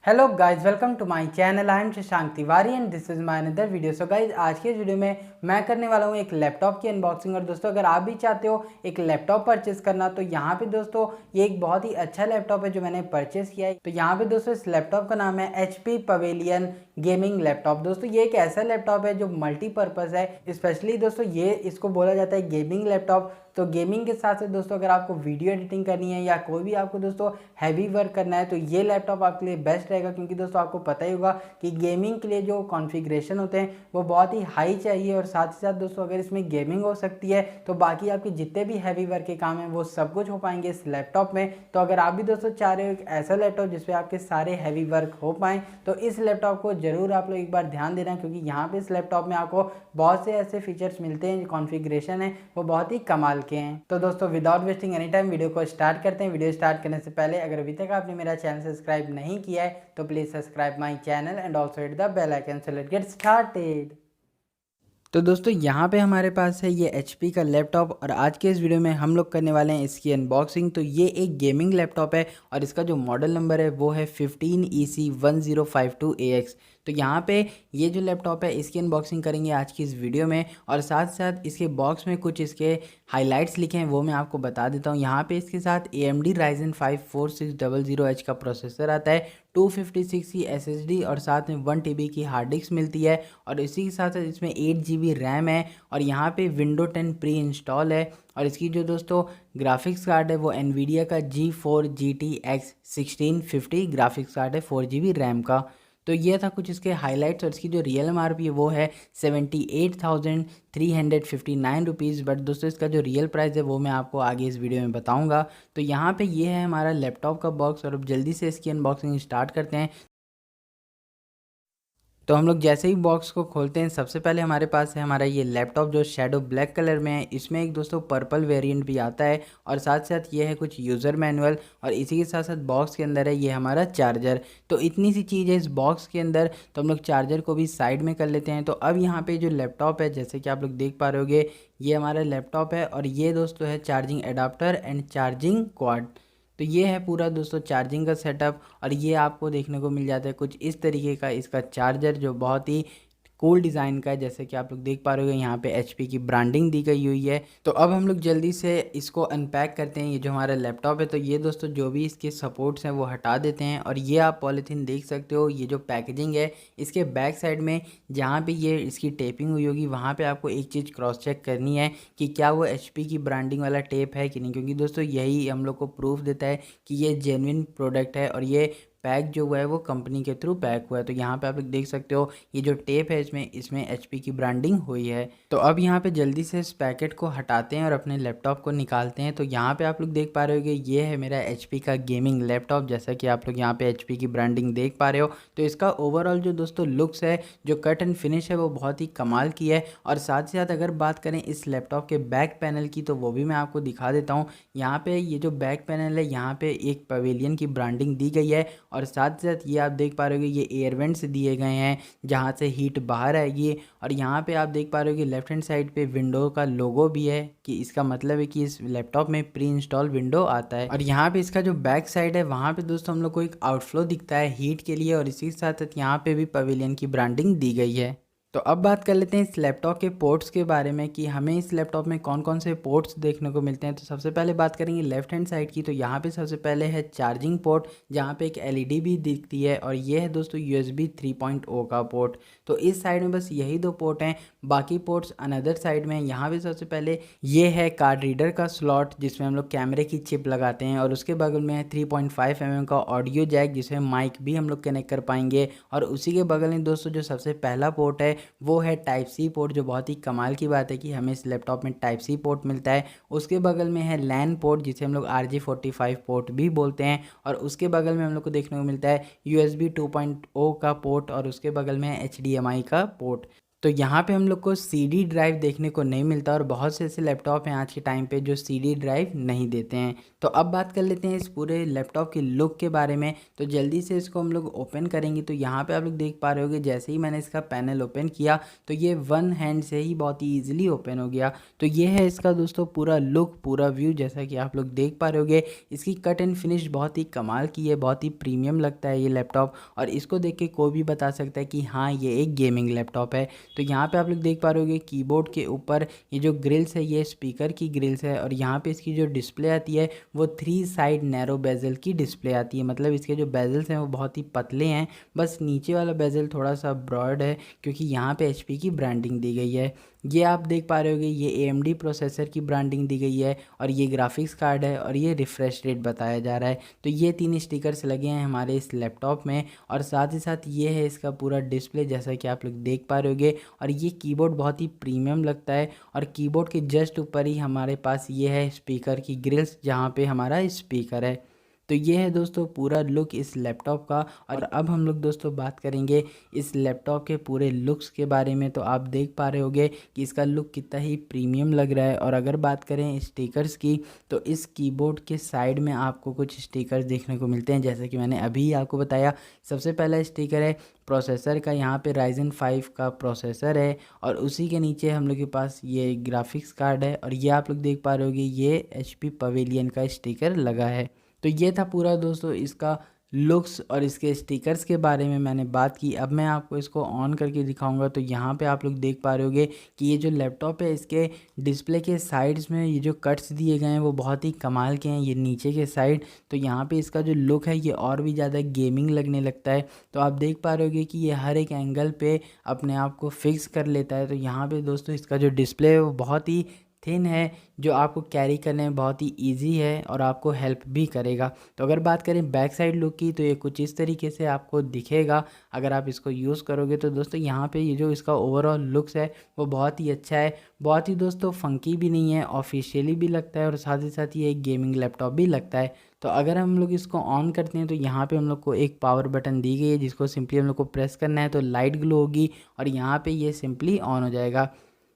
Hello guys, welcome to my channel. I am Shashank Tiwari and this is my another video. So guys, आज के video में मैं करने वाला हूँ एक लैपटॉप की अनबॉक्सिंग। और दोस्तों, अगर आप भी चाहते हो एक लैपटॉप परचेस करना तो यहाँ पे दोस्तों ये एक बहुत ही अच्छा लैपटॉप है जो मैंने परचेस किया है। तो यहाँ पे दोस्तों इस लैपटॉप का नाम है HP पवेलियन गेमिंग लैपटॉप। दोस्तों ये एक ऐसा लैपटॉप है जो मल्टीपर्पज़ है। स्पेशली दोस्तों ये इसको बोला जाता है गेमिंग लैपटॉप। तो गेमिंग के साथ साथ दोस्तों अगर आपको वीडियो एडिटिंग करनी है या कोई भी आपको दोस्तों हैवी वर्क करना है तो ये लैपटॉप आपके लिए बेस्ट रहेगा। क्योंकि दोस्तों आपको पता ही होगा कि गेमिंग के लिए जो कॉन्फ़िगरेशन होते हैं वो बहुत ही हाई चाहिए। और साथ ही साथ दोस्तों अगर इसमें गेमिंग हो सकती है तो बाकी आपके जितने भी हैवी वर्क के काम हैं वो सब कुछ हो पाएंगे इस लैपटॉप में। तो अगर आप भी दोस्तों चाह रहे हो एक ऐसा लैपटॉप जिसपे आपके सारे हैवी वर्क हो पाएँ तो इस लैपटॉप को जरूर आप लोग एक बार ध्यान देना। क्योंकि यहाँ पे इस लैपटॉप में आपको बहुत से ऐसे फीचर्स मिलते हैं, जो कॉन्फ़िगरेशन है वो बहुत ही कमाल के हैं। तो दोस्तों without wasting any time video को स्टार्ट करते हैं। वीडियो स्टार्ट करने से पहले अगर अभी तक आपने मेरा चैनल सब्सक्राइब नहीं किया है तो please subscribe my channel and also hit the bell icon. So let's get started. तो दोस्तों यहाँ पे हमारे पास है ये HP का लैपटॉप और आज के इस वीडियो में हम लोग करने वाले हैं इसकी अनबॉक्सिंग। तो ये एक गेमिंग लैपटॉप है और इसका जो मॉडल नंबर है वो है 15EC1052AX। तो यहाँ पे ये जो लैपटॉप है इसकी अनबॉक्सिंग करेंगे आज की इस वीडियो में। और साथ साथ इसके बॉक्स में कुछ इसके हाइलाइट्स लिखे हैं वो मैं आपको बता देता हूँ। यहाँ पे इसके साथ AMD Ryzen 5 4600H का प्रोसेसर आता है, 256 की SSD और साथ में 1 TB की हार्ड डिस्क मिलती है। और इसी के साथ साथ इसमें 8 GB रैम है और यहाँ पे विंडो 10 प्री इंस्टॉल है। और इसकी जो दोस्तों ग्राफिक्स कार्ड है वो NVIDIA का G4 GTX 1650 ग्राफिक्स कार्ड है, 4 GB रैम का। तो ये था कुछ इसके हाइलाइट्स। और इसकी जो रियल MRP है वो है 78,359 रुपीज़। बट दोस्तों इसका जो रियल प्राइस है वो मैं आपको आगे इस वीडियो में बताऊंगा। तो यहाँ पे ये है हमारा लैपटॉप का बॉक्स और अब जल्दी से इसकी अनबॉक्सिंग स्टार्ट करते हैं। तो हम लोग जैसे ही बॉक्स को खोलते हैं सबसे पहले हमारे पास है हमारा ये लैपटॉप जो शैडो ब्लैक कलर में है। इसमें एक दोस्तों पर्पल वेरिएंट भी आता है और साथ साथ ये है कुछ यूज़र मैनुअल। और इसी के साथ साथ बॉक्स के अंदर है ये हमारा चार्जर। तो इतनी सी चीज़ है इस बॉक्स के अंदर। तो हम लोग चार्जर को भी साइड में कर लेते हैं। तो अब यहाँ पे जो लैपटॉप है जैसे कि आप लोग देख पा रहे होगे ये हमारा लैपटॉप है और ये दोस्तों है charging adapter and charging quad. तो ये है पूरा दोस्तों चार्जिंग का सेटअप। और ये आपको देखने को मिल जाता है कुछ इस तरीके का इसका चार्जर जो बहुत ही कूल डिज़ाइन का है। जैसे कि आप लोग देख पा रहे हो यहाँ पे HP की ब्रांडिंग दी गई हुई है। तो अब हम लोग जल्दी से इसको अनपैक करते हैं। ये जो हमारा लैपटॉप है तो ये दोस्तों जो भी इसके सपोर्ट्स हैं वो हटा देते हैं। और ये आप पॉलीथीन देख सकते हो, ये जो पैकेजिंग है इसके बैक साइड में जहाँ पे ये इसकी टेपिंग हुई होगी वहाँ पे आपको एक चीज़ क्रॉस चेक करनी है कि क्या वो HP की ब्रांडिंग वाला टेप है कि नहीं। क्योंकि दोस्तों यही हम लोग को प्रूफ देता है कि ये जेन्युइन प्रोडक्ट है और ये पैक जो हुआ है वो कंपनी के थ्रू पैक हुआ है। तो यहाँ पे आप लोग देख सकते हो ये जो टेप है इसमें HP की ब्रांडिंग हुई है। तो अब यहाँ पे जल्दी से इस पैकेट को हटाते हैं और अपने लैपटॉप को निकालते हैं। तो यहाँ पे आप लोग देख पा रहे हो ये है मेरा HP का गेमिंग लैपटॉप। जैसा कि आप लोग यहाँ पे HP की ब्रांडिंग देख पा रहे हो। तो इसका ओवरऑल जो दोस्तों लुक्स है, जो कट एंड फिनिश है वो बहुत ही कमाल की है। और साथ ही साथ अगर बात करें इस लैपटॉप के बैक पैनल की तो वो भी मैं आपको दिखा देता हूँ। यहाँ पे ये जो बैक पैनल है यहाँ पे एक पवेलियन की ब्रांडिंग दी गई है। और साथ साथ ये आप देख पा रहे हो ये एयर वेंट्स दिए गए हैं जहाँ से हीट बाहर आएगी। और यहाँ पे आप देख पा रहे हो कि लेफ्ट हैंड साइड पे विंडो का लोगो भी है कि इसका मतलब है कि इस लैपटॉप में प्री इंस्टॉल विंडो आता है। और यहाँ पे इसका जो बैक साइड है वहाँ पे दोस्तों हम लोग को एक आउटफ्लो दिखता है हीट के लिए। और इसी के साथ साथ यहाँ पे भी पवेलियन की ब्रांडिंग दी गई है। तो अब बात कर लेते हैं इस लैपटॉप के पोर्ट्स के बारे में कि हमें इस लैपटॉप में कौन कौन से पोर्ट्स देखने को मिलते हैं। तो सबसे पहले बात करेंगे लेफ्ट हैंड साइड की। तो यहाँ पे सबसे पहले है चार्जिंग पोर्ट जहाँ पे एक LED भी दिखती है। और ये है दोस्तों USB 3.0 का पोर्ट। तो इस साइड में बस यही दो पोर्ट हैं, बाकी पोर्ट्स अनदर साइड में। यहाँ पे सबसे पहले ये है कार्ड रीडर का स्लॉट जिसमें हम लोग कैमरे की चिप लगाते हैं। और उसके बगल में है 3.5 mm का ऑडियो जैक जिसमें माइक भी हम लोग कनेक्ट कर पाएंगे। और उसी के बगल में दोस्तों जो सबसे पहला पोर्ट है वो है टाइप सी पोर्ट, जो बहुत ही कमाल की बात है कि हमें इस लैपटॉप में टाइप सी पोर्ट मिलता है। उसके बगल में है लैन पोर्ट जिसे हम लोग RJ45 पोर्ट भी बोलते हैं। और उसके बगल में हम लोग को देखने को मिलता है USB 2.0 का पोर्ट और उसके बगल में है HDMI का पोर्ट। तो यहाँ पे हम लोग को सीडी ड्राइव देखने को नहीं मिलता और बहुत से ऐसे लैपटॉप हैं आज के टाइम पे जो सीडी ड्राइव नहीं देते हैं। तो अब बात कर लेते हैं इस पूरे लैपटॉप के लुक के बारे में। तो जल्दी से इसको हम लोग ओपन करेंगे। तो यहाँ पे आप लोग देख पा रहे होगे जैसे ही मैंने इसका पैनल ओपन किया तो ये वन हैंड से ही बहुत ही ईजिली ओपन हो गया। तो ये है इसका दोस्तों पूरा लुक, पूरा व्यू, जैसा कि आप लोग देख पा रहे होगे। इसकी कट एंड फिनिश बहुत ही कमाल की है, बहुत ही प्रीमियम लगता है ये लैपटॉप, और इसको देख के कोई भी बता सकता है कि हाँ ये एक गेमिंग लैपटॉप है। तो यहाँ पे आप लोग देख पा रहे होगे कीबोर्ड के ऊपर ये जो ग्रिल्स है ये स्पीकर की ग्रिल्स है, और यहाँ पे इसकी जो डिस्प्ले आती है वो 3 साइड नैरो बेजल की डिस्प्ले आती है। मतलब इसके जो बेजल्स हैं वो बहुत ही पतले हैं, बस नीचे वाला बेजल थोड़ा सा ब्रॉड है क्योंकि यहाँ पे HP की ब्रांडिंग दी गई है। ये आप देख पा रहे होगे ये AMD प्रोसेसर की ब्रांडिंग दी गई है, और ये ग्राफिक्स कार्ड है, और ये रिफ्रेश रेट बताया जा रहा है। तो ये 3 स्टिकर्स लगे हैं हमारे इस लैपटॉप में, और साथ ही साथ ये है इसका पूरा डिस्प्ले जैसा कि आप लोग देख पा रहे होगे। और ये कीबोर्ड बहुत ही प्रीमियम लगता है, और कीबोर्ड के जस्ट ऊपर ही हमारे पास ये है स्पीकर की ग्रिल्स जहाँ पे हमारा स्पीकर है। तो ये है दोस्तों पूरा लुक इस लैपटॉप का। और अब हम लोग दोस्तों बात करेंगे इस लैपटॉप के पूरे लुक्स के बारे में। तो आप देख पा रहे होगे कि इसका लुक कितना ही प्रीमियम लग रहा है। और अगर बात करें स्टिकर्स की तो इस कीबोर्ड के साइड में आपको कुछ स्टिकर्स देखने को मिलते हैं, जैसे कि मैंने अभी आपको बताया। सबसे पहला स्टिकर है प्रोसेसर का, यहाँ पे Ryzen 5 का प्रोसेसर है, और उसी के नीचे हम लोग के पास ये ग्राफिक्स कार्ड है, और ये आप लोग देख पा रहे होगे ये HP पवेलियन का स्टिकर लगा है। तो ये था पूरा दोस्तों इसका लुक्स, और इसके स्टिकर्स के बारे में मैंने बात की। अब मैं आपको इसको ऑन करके दिखाऊंगा। तो यहाँ पे आप लोग देख पा रहे होगे कि ये जो लैपटॉप है इसके डिस्प्ले के साइड्स में ये जो कट्स दिए गए हैं वो बहुत ही कमाल के हैं, ये नीचे के साइड। तो यहाँ पे इसका जो लुक है ये और भी ज़्यादा गेमिंग लगने लगता है। तो आप देख पा रहे होगे कि ये हर एक एंगल पे अपने आप को फिक्स कर लेता है। तो यहाँ पे दोस्तों इसका जो डिस्प्ले है वो बहुत ही थिन है, जो आपको कैरी करने में बहुत ही इजी है और आपको हेल्प भी करेगा। तो अगर बात करें बैक साइड लुक की तो ये कुछ इस तरीके से आपको दिखेगा अगर आप इसको यूज़ करोगे। तो दोस्तों यहाँ पे ये जो इसका ओवरऑल लुक्स है वो बहुत ही अच्छा है, बहुत ही दोस्तों फंकी भी नहीं है, ऑफिशियली भी लगता है, और साथ ही साथ ये एक गेमिंग लैपटॉप भी लगता है। तो अगर हम लोग इसको ऑन करते हैं तो यहाँ पे हम लोग को एक पावर बटन दी गई है जिसको सिंपली हम लोग को प्रेस करना है तो लाइट ग्लो होगी, और यहाँ पे ये सिंपली ऑन हो जाएगा।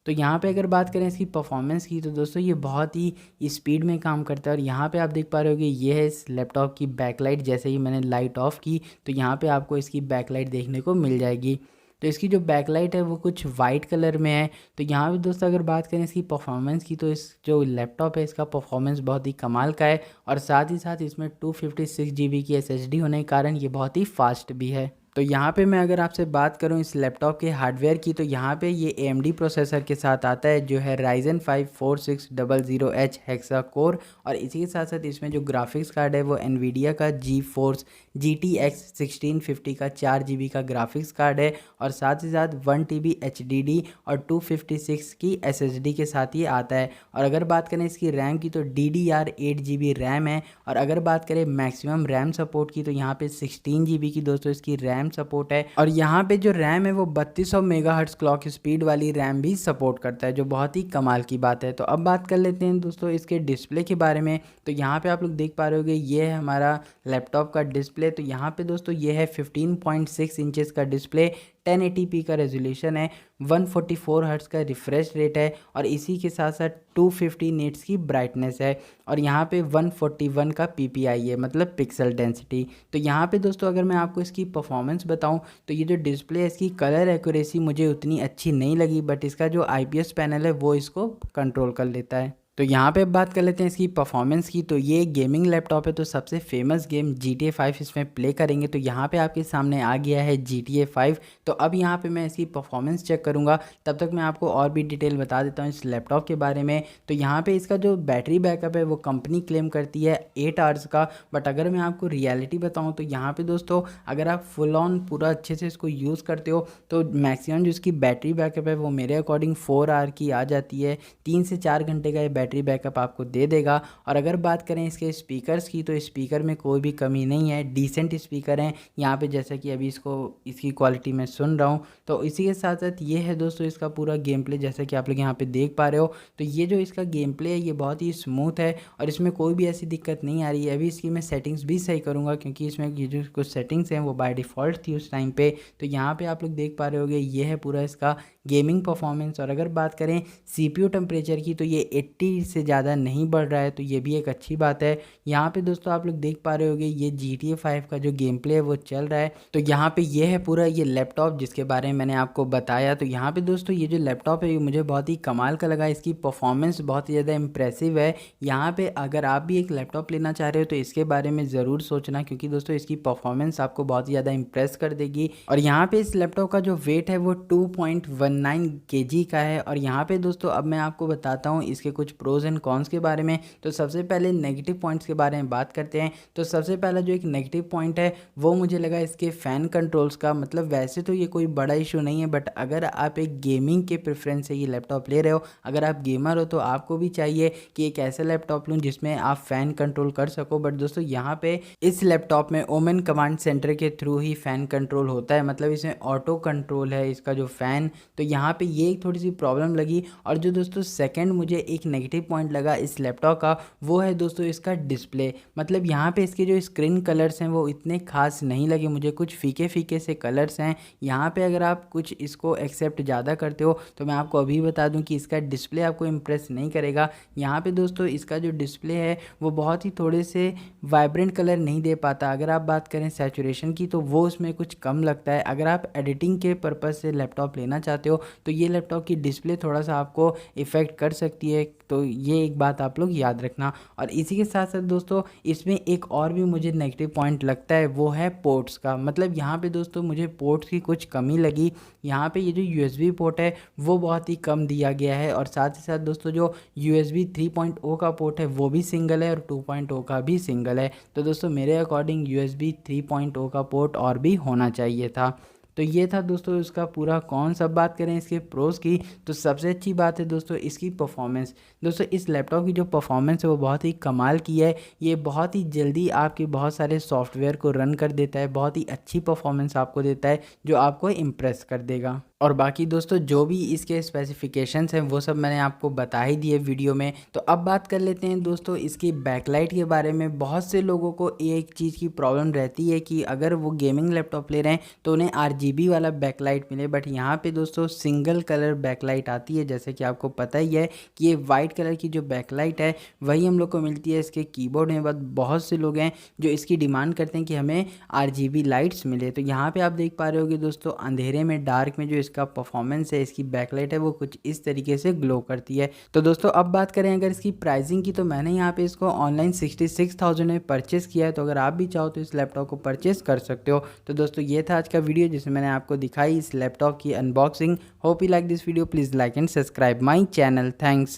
तो यहाँ पे अगर बात करें इसकी परफॉर्मेंस की तो दोस्तों ये बहुत ही स्पीड में काम करता है। और यहाँ पे आप देख पा रहे होगे ये है इस लैपटॉप की बैकलाइट। जैसे ही मैंने लाइट ऑफ की तो यहाँ पे आपको इसकी बैकलाइट देखने को मिल जाएगी। तो इसकी जो बैकलाइट है वो कुछ वाइट कलर में है। तो यहाँ पे दोस्तों अगर बात करें इसकी परफॉर्मेंस की तो इस जो लैपटॉप है इसका परफॉर्मेंस बहुत ही कमाल का है, और साथ ही साथ इसमें 256 GB की SSD होने के कारण ये बहुत ही फास्ट भी है। तो यहाँ पे मैं अगर आपसे बात करूँ इस लैपटॉप के हार्डवेयर की तो यहाँ पे ये AMD प्रोसेसर के साथ आता है जो है Ryzen 5 4600H हेक्सा कोर, और इसी के साथ साथ इसमें जो ग्राफिक्स कार्ड है वो NVIDIA का GeForce GTX 1650 का 4 GB का ग्राफिक्स कार्ड है, और साथ ही साथ 1 TB HDD और 256 की SSD के साथ ही आता है। और अगर बात करें इसकी रैम की तो DDR8 GB रैम है, और अगर बात करें मैक्सिमम रैम सपोर्ट की तो यहाँ पे 16 GB की दोस्तों इसकी रैम सपोर्ट है, और यहाँ पे जो रैम है वो 3200 मेगाहर्ट्ज क्लॉक स्पीड वाली रैम भी सपोर्ट करता है, जो बहुत ही कमाल की बात है। तो अब बात कर लेते हैं दोस्तों इसके डिस्प्ले के बारे में। तो यहाँ पे आप लोग देख पा रहे होगे ये है हमारा लैपटॉप का डिस्प्ले। तो यहाँ पे दोस्तों ये है 15.6 इंचेस का डिस्प्ले, 1080p का रेजोल्यूशन है, 144 हर्ट्ज़ का रिफ्रेश रेट है, और इसी के साथ साथ 250 निट्स की ब्राइटनेस है, और यहाँ पे 141 का PPI है मतलब पिक्सल डेंसिटी। तो यहाँ पे दोस्तों अगर मैं आपको इसकी परफॉर्मेंस बताऊँ तो ये जो डिस्प्ले है इसकी कलर एक्यूरेसी मुझे उतनी अच्छी नहीं लगी, बट इसका जो IPS पैनल है वो इसको कंट्रोल कर लेता है। तो यहाँ पे बात कर लेते हैं इसकी परफॉर्मेंस की। तो ये गेमिंग लैपटॉप है तो सबसे फेमस गेम GTA 5 इसमें प्ले करेंगे। तो यहाँ पे आपके सामने आ गया है GTA 5। तो अब यहाँ पे मैं इसकी परफॉर्मेंस चेक करूँगा, तब तक मैं आपको और भी डिटेल बता देता हूँ इस लैपटॉप के बारे में। तो यहाँ पे इसका जो बैटरी बैकअप है वो कंपनी क्लेम करती है 8 आवर्स का, बट अगर मैं आपको रियलिटी बताऊँ तो यहाँ पर दोस्तों अगर आप फुल ऑन पूरा अच्छे से इसको यूज़ करते हो तो मैक्सिमम जो इसकी बैटरी बैकअप है वो मेरे अकॉर्डिंग 4 आवर की आ जाती है। 3 से 4 घंटे का ये बैटरी बैकअप आपको दे देगा। और अगर बात करें इसके स्पीकर्स की तो स्पीकर में कोई भी कमी नहीं है, डिसेंट स्पीकर हैं यहाँ पे, जैसा कि अभी इसकी क्वालिटी मैं सुन रहा हूँ। तो इसी के साथ साथ ये है दोस्तों इसका पूरा गेम प्ले, जैसा कि आप लोग यहाँ पे देख पा रहे हो। तो ये जो इसका गेम प्ले है ये बहुत ही स्मूथ है और इसमें कोई भी ऐसी दिक्कत नहीं आ रही है। अभी इसकी मैं सेटिंग्स भी सही करूँगा क्योंकि इसमें ये जो कुछ सेटिंग्स हैं वो बाय डिफ़ॉल्ट थी उस टाइम पे। तो यहाँ पे आप लोग देख पा रहे होगे ये है पूरा इसका गेमिंग परफॉर्मेंस। और अगर बात करें CPU टेम्परेचर की तो ये 80 से ज़्यादा नहीं बढ़ रहा है, तो ये भी एक अच्छी बात है। यहाँ पे दोस्तों आप लोग देख पा रहे होगे ये GTA 5 का जो गेम प्ले है वो चल रहा है। तो यहाँ पे ये है पूरा ये लैपटॉप जिसके बारे में मैंने आपको बताया। तो यहाँ पे दोस्तों ये जो लैपटॉप है ये मुझे बहुत ही कमाल का लगा, इसकी परफॉर्मेंस बहुत ही ज़्यादा इंप्रेसिव है। यहाँ पे अगर आप भी एक लैपटॉप लेना चाह रहे हो तो इसके बारे में ज़रूर सोचना, क्योंकि दोस्तों इसकी परफॉर्मेंस आपको बहुत ही ज़्यादा इंप्रेस कर देगी। और यहाँ पे इस लैपटॉप का जो वेट है वो 2.19 kg का है। और यहाँ पे दोस्तों अब मैं आपको बताता हूँ इसके कुछ प्रोज एंड कॉन्स के बारे में। तो सबसे पहले नेगेटिव पॉइंट्स के बारे में बात करते हैं। तो सबसे पहला जो एक नेगेटिव पॉइंट है वो मुझे लगा इसके फ़ैन कंट्रोल्स का। मतलब वैसे तो ये कोई बड़ा इशू नहीं है, बट अगर आप एक गेमिंग के प्रेफरेंस से ये लैपटॉप ले रहे हो, अगर आप गेमर हो तो आपको भी चाहिए कि एक ऐसा लैपटॉप लूँ जिसमें आप फ़ैन कंट्रोल कर सको। बट दोस्तों यहाँ पे इस लैपटॉप में ओमेन कमांड सेंटर के थ्रू ही फ़ैन कंट्रोल होता है, मतलब इसमें ऑटो कंट्रोल है इसका जो फ़ैन। तो यहाँ पे ये एक थोड़ी सी प्रॉब्लम लगी। और जो दोस्तों सेकंड मुझे एक नेगेटिव पॉइंट लगा इस लैपटॉप का वो है दोस्तों इसका डिस्प्ले। मतलब यहाँ पे इसके जो स्क्रीन कलर्स हैं वो इतने खास नहीं लगे मुझे, कुछ फीके फीके से कलर्स हैं। यहाँ पे अगर आप कुछ इसको एक्सेप्ट ज़्यादा करते हो तो मैं आपको अभी बता दूँ कि इसका डिस्प्ले आपको इम्प्रेस नहीं करेगा। यहाँ पे दोस्तों इसका जो डिस्प्ले है वो बहुत ही थोड़े से वाइब्रेंट कलर नहीं दे पाता। अगर आप बात करें सैचुरेशन की तो वो उसमें कुछ कम लगता है। अगर आप एडिटिंग के पर्पज़ से लैपटॉप लेना चाहते हो तो ये लैपटॉप की डिस्प्ले थोड़ा सा आपको इफ़ेक्ट कर सकती है, तो ये एक बात आप लोग याद रखना। और इसी के साथ साथ दोस्तों इसमें एक और भी मुझे नेगेटिव पॉइंट लगता है वो है पोर्ट्स का। मतलब यहाँ पे दोस्तों मुझे पोर्ट्स की कुछ कमी लगी। यहाँ पे ये जो USB पोर्ट है वो बहुत ही कम दिया गया है। और साथ ही साथ दोस्तों जो USB 3.0 का पोर्ट है वो भी सिंगल है और 2.0 का भी सिंगल है। तो दोस्तों मेरे अकॉर्डिंग USB 3.0 का पोर्ट और भी होना चाहिए था। तो ये था दोस्तों इसका पूरा कौन। सब बात करें इसके प्रोज की तो सबसे अच्छी बात है दोस्तों इसकी परफॉर्मेंस। दोस्तों इस लैपटॉप की जो परफॉर्मेंस है वो बहुत ही कमाल की है। ये बहुत ही जल्दी आपके बहुत सारे सॉफ्टवेयर को रन कर देता है, बहुत ही अच्छी परफॉर्मेंस आपको देता है जो आपको इम्प्रेस कर देगा। और बाकी दोस्तों जो भी इसके स्पेसिफिकेशंस हैं वो सब मैंने आपको बता ही दिए वीडियो में। तो अब बात कर लेते हैं दोस्तों इसकी बैकलाइट के बारे में। बहुत से लोगों को एक चीज़ की प्रॉब्लम रहती है कि अगर वो गेमिंग लैपटॉप ले रहे हैं तो उन्हें RGB वाला बैकलाइट मिले, बट यहाँ पे दोस्तों सिंगल कलर बैकलाइट आती है। जैसे कि आपको पता ही है कि ये वाइट कलर की जो बैकलाइट है वही हम लोग को मिलती है इसके कीबोर्ड में। बट बहुत से लोग हैं जो इसकी डिमांड करते हैं कि हमें RGB लाइट्स मिले। तो यहाँ पे आप देख पा रहे होगे दोस्तों अंधेरे में, डार्क में जो इसका परफॉर्मेंस है, इसकी बैकलाइट है वो कुछ इस तरीके से ग्लो करती है। तो दोस्तों अब बात करें अगर इसकी प्राइसिंग की तो मैंने यहाँ पे इसको ऑनलाइन 66,000 में परचेस किया है। तो अगर आप भी चाहो तो इस लैपटॉप को परचेस कर सकते हो। तो दोस्तों ये था आज का वीडियो जिसमें मैंने आपको दिखाई इस लैपटॉप की unboxing. Hope you like this video, please like and subscribe my channel. Thanks.